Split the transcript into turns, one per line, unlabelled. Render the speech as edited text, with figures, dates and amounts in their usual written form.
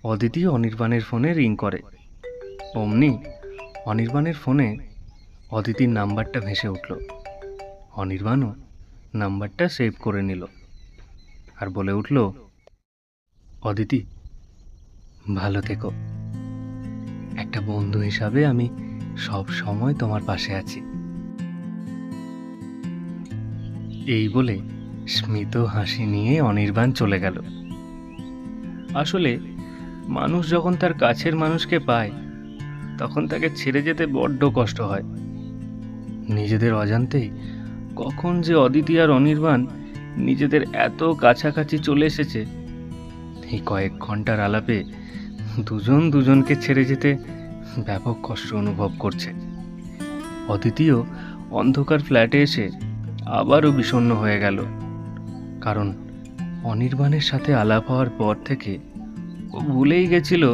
অদিতি অনির্বাণের ফোনে রিং করে। অমনি অনির্বাণের ফোনে অদিতির নাম্বারটা ভেসে উঠল। অনির্বাণও নাম্বারটা সেভ করে নিল আর বলে উঠল, অদিতি, ভালো থেকো। একটা বন্ধু হিসাবে আমি সব সময় তোমার পাশে আছি। এই বলে স্মিত হাসি নিয়ে অনির্বাণ চলে গেল। আসলে মানুষ যখন তার কাছের মানুষকে পায় তখন তাকে ছেড়ে যেতে বড্ড কষ্ট হয়। নিজেদের অজান্তেই কখন যে অদিতি আর অনির্বাণ নিজেদের এত কাছাকাছি চলে এসেছে, এই কয়েক ঘন্টার আলাপে দুজন দুজনকে ছেড়ে যেতে ব্যাপক কষ্ট অনুভব করছে। অদিতিও অন্ধকার ফ্ল্যাটে এসে আবারও বিষণ্ণ হয়ে গেল, কারণ অনির্বাণের সাথে আলাপ হওয়ার পর থেকে ও ভুলেই গেছিল